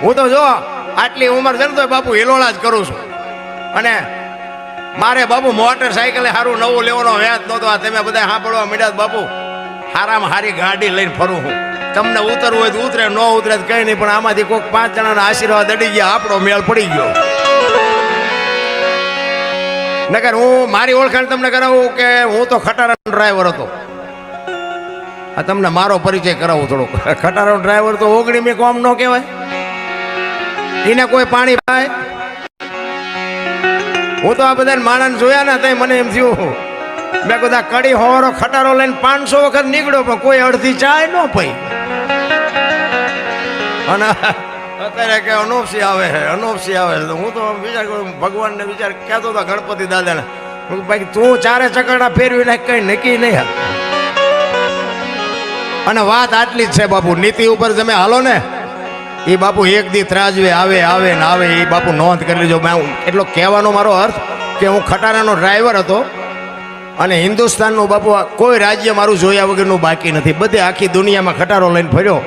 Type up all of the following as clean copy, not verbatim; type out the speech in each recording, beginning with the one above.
હું તો જો આટલી ઉંમર છે ને તો બાપુ હિલોળા જ કરું છું. અને મારે બાપુ મોટરસાઇકલે સારું નવું લેવાનો વ્યાજ નહોતો. આ તમે બધા સાંભળવા માંડ્યા બાપુ હારામાં હારી ગાડી લઈને ફરું છું. તમને ઉતરવું હોય તો ઉતરે, ન ઉતરે તો કઈ નહીં, પણ આમાંથી કોઈક 5 જણાના આશીર્વાદ અડી ગયા, આપણો મેળ પડી ગયો. નકર હું મારી ઓળખાણ તમને કરાવું કે હું તો ખટારાનો ડ્રાઈવર હતો. આ તમને મારો પરિચય કરાવું થોડોક. ખટારાનો ડ્રાઈવર તો 19મી કોમ નો કહેવાય. એને કોઈ પાણી પાય. હું તો આ બધા માણસ જોયા ને તઈ મને એમ થયું, મેં કીધું કડી હોવારો ખટારો લઈને 500 વખત નીકળ્યો પણ કોઈ અડધી ચાય ન પઈ. અને અત્યારે કે અનોપસી આવે છે, અનોપસી આવે છે. હું તો વિચાર કરું, ભગવાનને વિચાર કહેતો હતો ગણપતિ દાદાને, ભાઈ તું 4 ચકરડા ફેરવી નાખ, કઈ નક્કી નહીં. અને વાત આટલી જ છે બાપુ, નીતિ ઉપર તમે હાલો ને એ બાપુ એક દી ત્રાજવે આવે આવે ને આવે. એ બાપુ નોંધ કરી લેજો. એટલો કહેવાનો મારો અર્થ કે હું ખટારાનો ડ્રાઈવર હતો અને હિન્દુસ્તાનનું બાપુ કોઈ રાજ્ય મારું જોયા વગરનું બાકી નથી. બધે આખી દુનિયામાં ખટારો લઈને ફર્યો,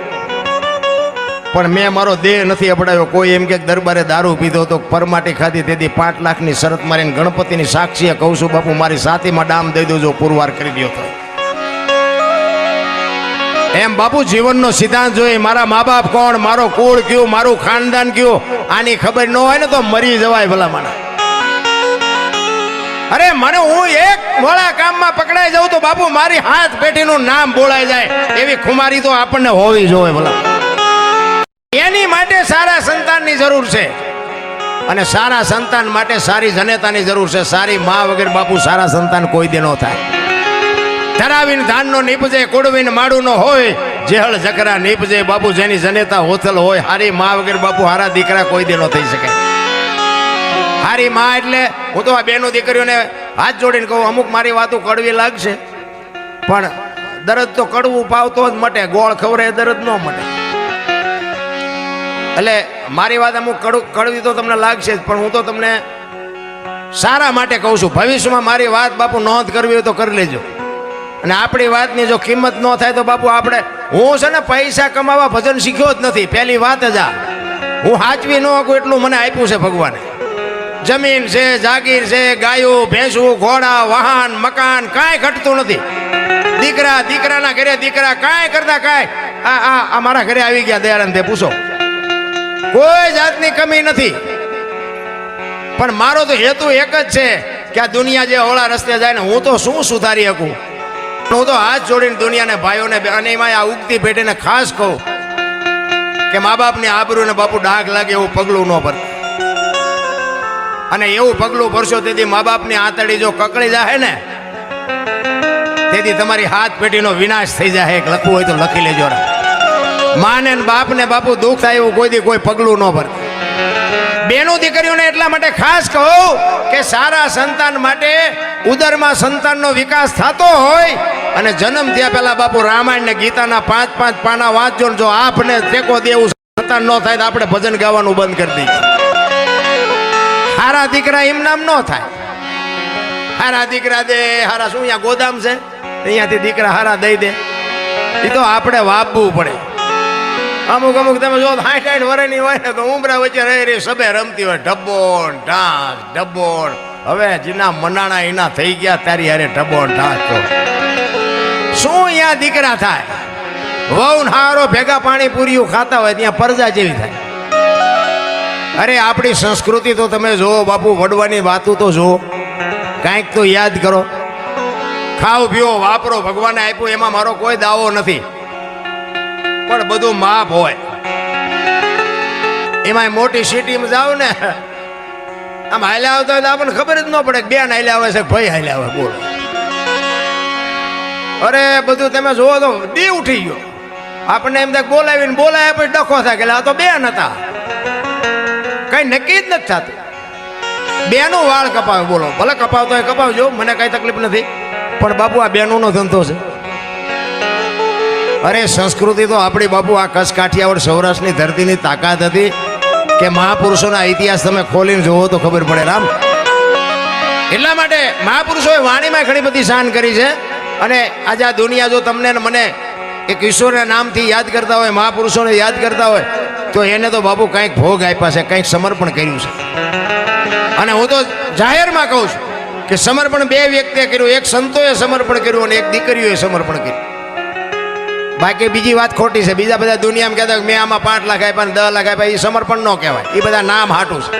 પણ મેં મારો દેહ નથી અપડાવ્યો. કોઈ એમ કે દરબારે દારૂ પીધો તો પરમાટી ખાધી, તેથી 5 લાખની શરત મારીને ગણપતિની સાક્ષીએ કહું છું બાપુ મારી સાથીમાં ડામ દઈ દો પુરવાર કરી દો તો. એમ બાપુ જીવનનો સિદ્ધાંત જોઈએ. મારા મા બાપ કોણ, મારો કુળ કયું, મારું ખાનદાન કયું, આની ખબર ન હોય ને તો મરી જવાય ભલા મને. અરે મને હું એક મોળા કામમાં પકડાઈ જાઉં તો બાપુ મારી હાથ પેઢીનું નામ બોલાઈ જાય એવી ખુમારી તો આપણને હોવી જોઈએ ભલા. એની માટે સારા સંતાનની જરૂર છે અને સારા સંતાન માટે સારી જનેતાની જરૂર છે. સારી મા વગર બાપુ સારા સંતાન કોઈ દે ન થાય. ધરાવીને ધાનનો નીપજે, કોડવીને માડું નો હોય, જેહળ જકરા નીપજે બાપુ જેની જનેતા હોથલ હોય. હારી મા વગર બાપુ હારા દીકરા કોઈ દે ન થઈ શકે. હારી મા એટલે હું તો આ બેનો દીકરીઓને હાથ જોડીને કહું, અમુક મારી વાતો કડવી લાગશે પણ દરદ તો કડવું પાવતો જ મટે, ગોળ ખવરે દરદ ન મટે. એટલે મારી વાત અમુક કડવી તો તમને લાગશે જ, પણ હું તો તમને સારા માટે કહું છું. ભવિષ્યમાં મારી વાત બાપુ નોંધ કરવી હોય તો કરી લેજો. અને આપણી વાતની જો કિંમત ન થાય તો બાપુ આપણે, હું છે ને પૈસા કમાવા ભજન શીખ્યો જ નથી. પહેલી વાત જ આ, હું હાચવી ન શકું એટલું મને આપ્યું છે ભગવાને. જમીન છે, જાગીર છે, ગાયું ભેંસું, ઘોડા, વાહન, મકાન કાંઈ ઘટતું નથી. દીકરા, દીકરાના ઘરે દીકરા, કાંઈ કરતા કાંઈ આ મારા ઘરે આવી ગયા દયાનંદ તે પૂછો, કોઈ જાતની કમી નથી. પણ મારો તો હેતુ એક જ છે કે આ દુનિયા જે હોળા રસ્તે જાય ને હું તો શું સુધારી શકું. હું તો હાથ જોડીને દુનિયાને ભાઈઓને અને એમાં આ ઉગતી પેઢીને ખાસ કહું કે મા બાપની આબરૂને બાપુ ડાઘ લાગે એવું પગલું ન ભરતા. અને એવું પગલું ભરશો તેથી મા બાપની આંતળી જો કકળી જાય ને તેથી તમારી હાથ પેઢીનો વિનાશ થઈ જાય. એક લખવું હોય તો લખી લેજો. માને બાપને બાપુ દુઃખ થાય એવું કોઈ દી કોઈ પગલું ન ભરતા. બેનો દીકરીઓને એટલા માટે ખાસ કહું કે સારા સંતાન માટે ઉદરમાં સંતાનનો વિકાસ થતો હોય અને જન્મ થયા પહેલા બાપુ રામાયણ ને ગીતાના 5-5 પાના વાંચજો. જો આપને ટેકો દેવું સંતાન ન થાય તો આપણે ભજન ગાવાનું બંધ કરી દઈએ. હારા દીકરા એમ નામ ન થાય. હારા દીકરા દે, હારા શું અહીંયા ગોદામ છે અહીંયાથી દીકરા હારા દઈ દે, એ તો આપણે વાપવું પડે. અમુક તમે જો 60-60 વર્ષની હોય ને તો ઉમરા વચ્ચે રહી સબે રમતી હોય, ઢબ્બોણ ઢાંક ઢબ્બોણ. હવે જેના મનાણા એના થઈ ગયા તારી હારે ઢબ્બોણ ઢાંક તો શું અહીંયા દીકરા થાય. વહુ હારો ભેગા પાણી પૂરીઓ ખાતા હોય ત્યાં પરજા જેવી થાય. અરે આપણી સંસ્કૃતિ તો તમે જુઓ બાપુ, વડવાની વાતો તો જુઓ, કાંઈક તો યાદ કરો. ખાઓ પીઓ વાપરો, ભગવાને આપ્યું એમાં મારો કોઈ દાવો નથી, પણ બધું માપ હોય. એમાં મોટી સિટીમાં જાવ ને આમ હાલ્યા આવતા હોય તો આપણને ખબર જ ન પડે બેન હાલ્યા આવે છે ભાઈ હાલ્યા આવે. બોલો, અરે બધું તમે જોવો તો દી ઉઠી ગયો. આપણને એમ થાય બોલાવીને બોલાય પછી ડખો થાય કે આ તો બેન હતા. કઈ નક્કી જ નથી થતું. બેનું વાળ કપાવે, બોલો ભલે કપાવતો હોય કપાવજો, મને કઈ તકલીફ નથી, પણ બાપુ આ બેનોનો ધંધો છે. અરે સંસ્કૃતિ તો આપણી બાપુ આ કચ્છ કાઠિયાવાડ સૌરાષ્ટ્રની ધરતીની તાકાત હતી કે મહાપુરુષોના ઇતિહાસ તમે ખોલીને જોવો તો ખબર પડે. રામ એટલા માટે મહાપુરુષોએ વાણીમાં ઘણી બધી શાન કરી છે. અને આજે આ દુનિયા જો તમને મને એક ઈશ્વરના નામથી યાદ કરતા હોય, મહાપુરુષોને યાદ કરતા હોય તો એને તો બાપુ કંઈક ભોગ આપ્યા છે, કંઈક સમર્પણ કર્યું છે. અને હું તો જાહેરમાં કહું છું કે સમર્પણ બે વ્યક્તિએ કર્યું, એક સંતોએ સમર્પણ કર્યું અને એક દીકરીઓએ સમર્પણ કર્યું. બાકી બીજી વાત ખોટી છે. બીજા બધા દુનિયામાં કહેતા મેં આમાં 5 લાખ આપ્યા ને 10 લાખ આપ્યા, એ સમર્પણ ન કહેવાય, એ બધા નામ હાટું છે.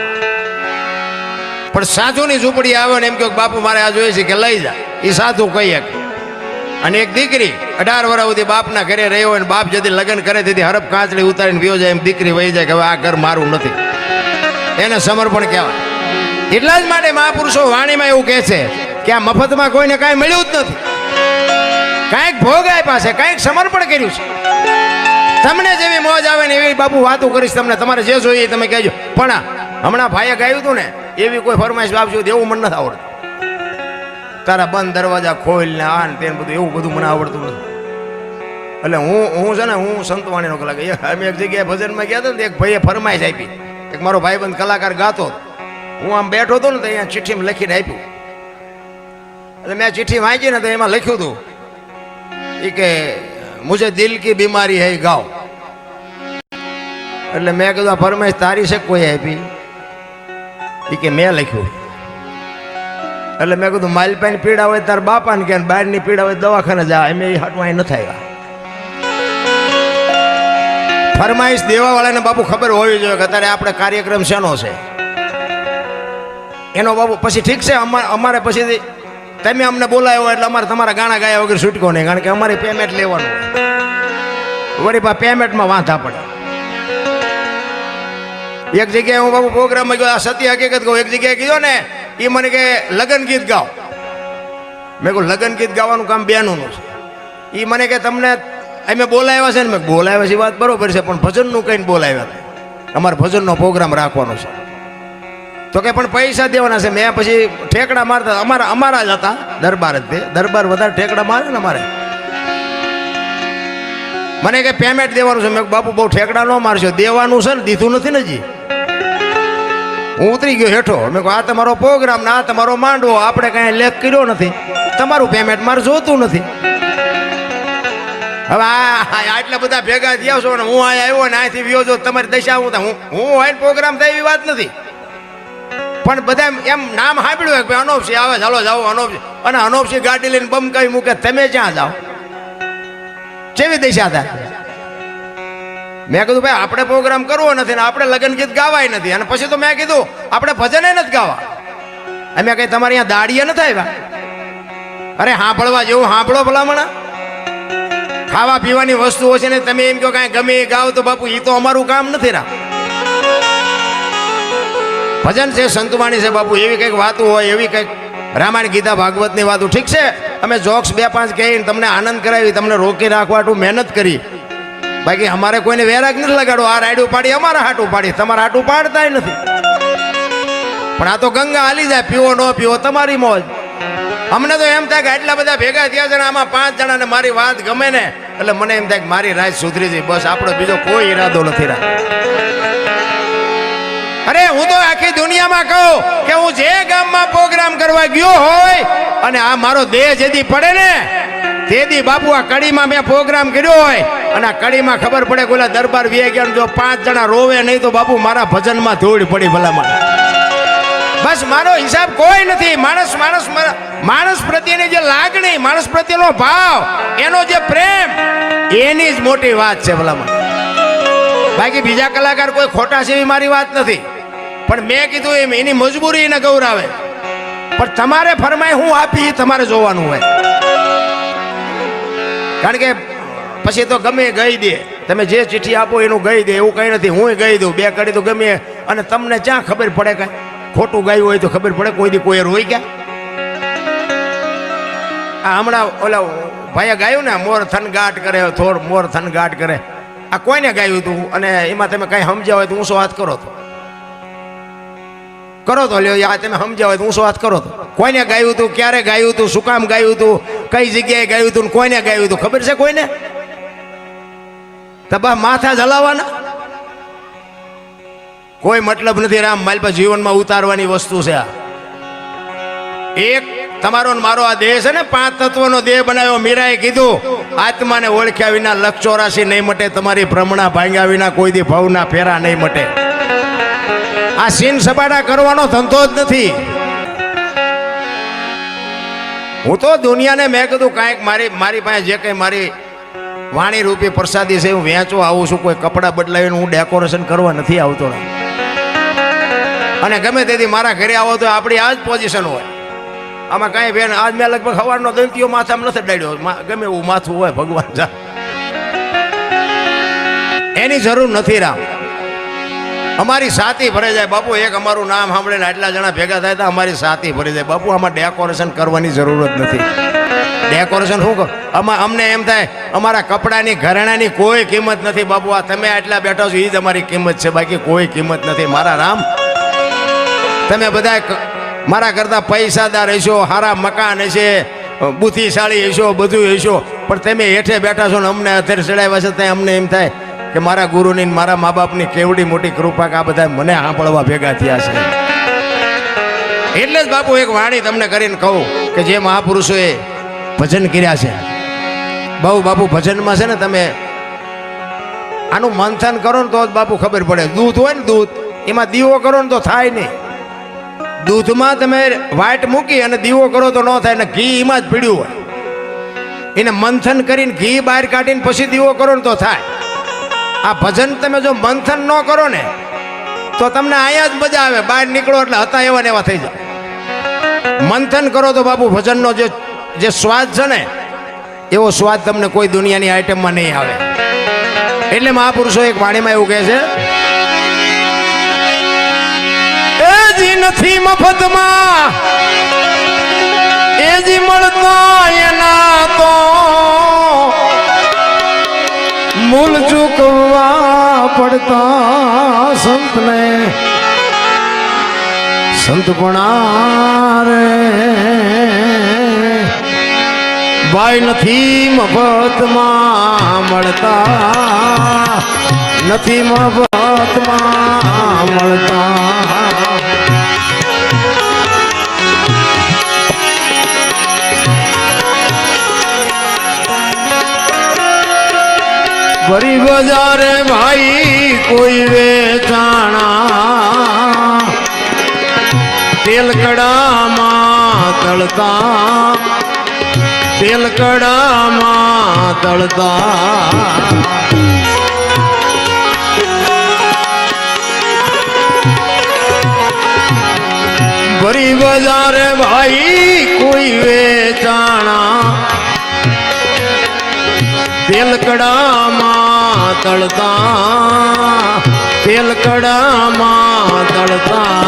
પણ સાધુની ઝૂંપડી આવે ને એમ કે બાપુ મારે આ જોઈએ છે કે લઈ જા, એ સાધુ કહી શકે. અને એક દીકરી 18 વર્ષ સુધી બાપના ઘરે રહ્યો હોય, બાપ જતી લગ્ન કરે તેથી હરફ કાંચડી ઉતારીને પીવો જાય, એમ દીકરી વહી જાય કે હવે આ ઘર મારું નથી, એને સમર્પણ કહેવાય. એટલા જ માટે મહાપુરુષો વાણીમાં એવું કહે છે કે આ મફતમાં કોઈને કાંઈ મળ્યું જ નથી, કાંઈક ભોગ આપ્યા છે, કાંઈક સમર્પણ કર્યું છે. તમને જેવી મોજ આવે ને એવી બાપુ વાતો કરીશ, તમને તમારે જે જોઈએ તમે કહેજો. પણ હમણાં ભાઈએ ગાયું હતું ને એવી કોઈ ફરમાઈશ આપજો એવું મને નથી આવડતું. તારા બંધ દરવાજા ખોલ ને આ ને તેને બધું એવું બધું મને આવડતું નથી. એટલે હું છે ને હું સંતવાણીનો કલાકાર. અમે એક જગ્યાએ ભજનમાં ગયા હતા ને એક ભાઈએ ફરમાઈશ આપી, એક મારો ભાઈબંધ કલાકાર ગાતો, હું આમ બેઠો હતો ને તો અહીંયા ચિઠ્ઠીમાં લખીને આપ્યું. એટલે મેં ચિઠ્ઠી વાંચી ને તો એમાં લખ્યું હતું એ કે મુझे દિલ કી બીમારી હૈ ગાઓ. એટલે મેં કીધું આ ફરમાઈશ તારી છે કોઈ આપી? એ કે મેં લખ્યું. એટલે મેં કીધું માલપાની પીડા હોય તાર બાપાને કે બહારની પીડા હોય દવાખાને જા, એમ એ હાટમાં અહીં નથી આવ્યા. ફરમાઈશ દેવાવાળાને બાપુ ખબર હોવી જોઈએ કે અત્યારે આપણે કાર્યક્રમ શેનો છે એનો બાપુ. પછી ઠીક છે અમારે પછી તમે અમને બોલાયો એટલે અમારે તમારા ગાણા ગાયા વગર છૂટકો નહીં, કારણ કે અમારે પેમેન્ટ લેવાનું વળી પા પેમેન્ટમાં વાંધા પડે. એક જગ્યાએ હું બાપુ પ્રોગ્રામમાં ગયો, આ સત્ય હકીકત કહું, એક જગ્યાએ કીધો ને એ મને કે લગ્ન ગીત ગાઓ. મેં કહું લગ્ન ગીત ગાવાનું કામ બેનનું છે. એ મને કે તમને અમે બોલાવ્યા છે ને. મેં બોલાવ્યા છે વાત બરોબર છે, પણ ભજનનું કહીને બોલાવ્યા હતા, અમારે ભજનનો પ્રોગ્રામ રાખવાનો છે. તો કે પણ પૈસા દેવાના છે. મેં પછી ઠેકડા મારતા, અમારા જ હતા દરબાર જ, તે દરબાર વધારે ઠેકડા મારે ને અમારે. મને કે પેમેન્ટ દેવાનું છે. મેં બાપુ બહુ ઠેકડા ન મારશો, દેવાનું છે ને, દીધું નથી ને જી. હું ઉતરી ગયો હેઠો. મેં કહું આ તમારો પ્રોગ્રામ ને આ તમારો માંડવો, આપણે કાંઈ લેખ કર્યો નથી, તમારું પેમેન્ટ મારે જોતું નથી. હવે આટલા બધા ભેગા થયા છો ને હું અહીંયા આવ્યો ને અહીંથી વ્યો જો તમારી દશા હું હોય પ્રોગ્રામ થાય એવી વાત નથી. પણ બધા એમ નામ સાંભળ્યું કે અનોપસિંહ આવે, ચાલો જાઓ અનોપસિંહ, અને અનોપસિંહ ગાડી લઈને બમ કઈ મૂકે, તમે ક્યાં જાઓ? કેવી દશા થાય? મેં કીધું ભાઈ આપણે પ્રોગ્રામ કરવો નથી ને આપણે લગ્ન ગીત ગાવાય નથી. અને પછી તો મેં કીધું આપણે ભજન નથી ગાવા. અમે કઈ તમારે અહીંયા દાડીએ નથી આવ્યા? અરે સાંભળવા જેવું સાંભળો ભલામણા. ખાવા પીવાની વસ્તુઓ છે ને તમે એમ કહો કાંઈ ગમે એ ગાવ તો બાપુ એ તો અમારું કામ નથી. ભજન છે, સંતવાણી છે બાપુ. એવી કંઈક વાતો હોય, એવી કંઈક રામાયણ ગીતા ભાગવતની વાતો ઠીક છે. અમે જોક્સ 2-5 કહીને તમને આનંદ કરાવી, તમને રોકી રાખવા મહેનત કરી. બાકી અમારે કોઈને વેરાગ નથી લગાડો. આ રાયડું પાડી અમારા હાટું પાડી, તમારા હાટું પાડતા નથી. પણ આ તો ગંગા હાલી જાય, પીવો ન પીવો તમારી મોજ. અમને તો એમ થાય કે આટલા બધા ભેગા થયા છે ને આમાં 5 જણાને મારી વાત ગમે ને એટલે મને એમ થાય કે મારી રાત સુધરી જાય, બસ આપણો બીજો કોઈ ઈરાદો નથી રાખ. અરે હું તો આખી દુનિયામાં કહું કે હું જે ગામમાં પ્રોગ્રામ કરવા ગયો હોય અને આ મારો દેહ જેદી પડે ને તેદી બાપુ આ કડીમાં મેં પ્રોગ્રામ કર્યો હોય અને આ કડીમાં ખબર પડે કે ઓલા દરબાર વી ગયા જો 5 જણા રોવે નહીં તો બાપુ મારા ભજનમાં ધૂળ પડી ભલામાં. બસ મારો હિસાબ કોઈ નથી. માણસ પ્રત્યેની જે લાગણી, માણસ પ્રત્યેનો ભાવ, એનો જે પ્રેમ, એની જ મોટી વાત છે ભલામાં. બાકી બીજા કલાકાર કોઈ ખોટા છે એવી મારી વાત નથી. પણ મેં કીધું એમ એની મજબૂરી એને ગૌરાવે. પણ તમારે ફરમાય હું આપી તમારે જોવાનું હોય. કારણ કે પછી તો ગમે ગઈ દે, તમે જે ચિઠ્ઠી આપો એનું ગઈ દે, એવું કઈ નથી. હું ગઈ દઉં 2 કડી તો ગમે. અને તમને ક્યાં ખબર પડે કઈ ખોટું ગાયું હોય તો ખબર પડે? કોઈ દી કોઈ રોઈ ગયા? આ હમણાં ઓલા ભાઈએ ગાયું ને મોર થનગાટ કરે, થોર મોર થનગાટ કરે, આ કોઈને ગાયું હતું? અને એમાં તમે કઈ સમજ્યા હોય તો ઊંચો હાથ કરો તો લ્યો. યા તમે સમજ્યા હોય તો ઊંચો હાથ કરો તો. કોઈને ગાયું હતું, ક્યારે ગાયું હતું, શું કામ ગાયું હતું, કઈ જગ્યાએ ગાયું હતું, કોઈને ગાયું હતું ખબર છે કોઈને? તો બસ માથા જલાવવાના કોઈ મતલબ નથી. રામ મારી પાસે જીવનમાં ઉતારવાની વસ્તુ છે આ. એક તમારો ને મારો આ દેહ છે ને 5 તત્વનો દેહ બનાવ્યો. મીરાએ કીધું આત્માને ઓળખ્યા વિના 184 નહીં મટે, તમારી ભ્રમણા ભાંગ્યા વિના કોઈ દી ભવના ફેરા નહીં મટે. આ સીન સપાટા કરવાનો ધંધો જ નથી. હું તો દુનિયાને મેં કીધું કાંઈક મારી પાસે જે કંઈ મારી વાણી રૂપી પ્રસાદી છે હું વેચવા આવું છું. કોઈ કપડાં બદલાવીને હું ડેકોરેશન કરવા નથી આવતો. અને ગમે તેથી મારા ઘરે આવો તો આપણી આ જ પોઝિશન હોય. આમાં કાંઈ બેન આજ મેં લગભગ સવારનો દંતીઓ માથામાં નથી ડાળ્યો. ગમે એવું માથું હોય ભગવાન જા, એની જરૂર નથી. રામ અમારી સાથી ભરાઈ જાય બાપુ. એક અમારું નામ સાંભળીને આટલા જણા ભેગા થાય તો અમારી સાથી ભરી જાય બાપુ. આમાં ડેકોરેશન કરવાની જરૂર જ નથી. ડેકોરેશન શું કરો? અમને એમ થાય અમારા કપડાની ઘરેણાની કોઈ કિંમત નથી બાપુ. આ તમે આટલા બેઠો છો એ જ અમારી કિંમત છે, બાકી કોઈ કિંમત નથી. મારા રામ, તમે બધા મારા કરતા પૈસાદાર હશો, સારા મકાન હશે, બુદ્ધિશાળી હશો, બધું હશો, પણ તમે હેઠે બેઠા છો ને અમને અત્યારે ચડાવ્યા છે ત્યાં અમને એમ થાય કે મારા ગુરુની મારા મા બાપની કેવડી મોટી કૃપા કે આ બધા મને સાંભળવા ભેગા થયા છે. એટલે જ બાપુ એક વાણી તમને કરીને કહું કે જે મહાપુરુષોએ ભજન કર્યા છે બહુ બાપુ, ભજનમાં છે ને તમે આનું મંથન કરો ને તો જ બાપુ ખબર પડે. દૂધ હોય ને દૂધ, એમાં દીવો કરો ને તો થાય નહીં. દૂધમાં તમે વાટ મૂકી અને દીવો કરો તો ન થાય ને. ઘી એમાં જ પીડ્યું હોય, એને મંથન કરીને ઘી બહાર કાઢીને પછી દીવો કરો ને તો થાય. આ ભજન તમે જો મંથન ન કરો ને તો તમને અહીંયા જ મજા આવે, બહાર નીકળો એટલે હતા એવા ને એવા થઈ જાય. મંથન કરો તો બાપુ ભજનનો જે સ્વાદ છે ને એવો સ્વાદ તમને કોઈ દુનિયાની આઈટમમાં નહીં આવે. એટલે મહાપુરુષો એક વાણીમાં એવું કહે છે, એજી નથી મફતમાં એજી મળતા એના તો મૂલ ચૂકવવા પડતા સંતને. સંતપણા રે ભાઈ નથી મફતમાં મળતા, નથી મફતમાં મળતા. ભરી બજારે ભાઈ કોઈ વેચાણા, તેલકડામાં તળતા, તેલકડામાં તળતા. ભરી બજારે ભાઈ કોઈ વેચાણા, તેલકડામાં તળતા, તેલકડામાં તળતા.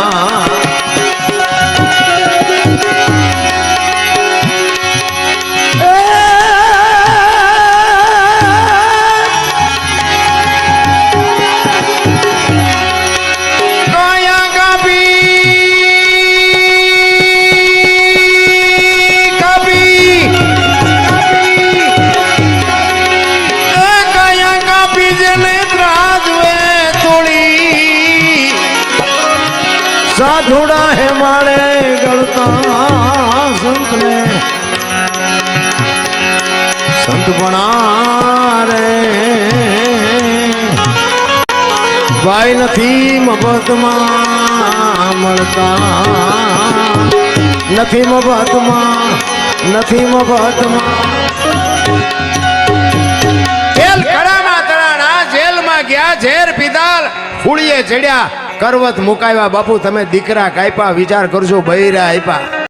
સાધુડા હે માળે ગળતા સંતને. સંતપણા રે ભાઈ નથી મફતમાં મળતા, નથી મફતમાં, નથી મફતમાં. જેલ કડામાં તળાણા, જેલમાં ગયા, ઝેર પીધા, ફૂળીએ ચડ્યા, કરવત મુકાવ્યા. બાપુ તમે દીકરા કાપ્યા, વિચાર કરજો બૈરા આપ્યા.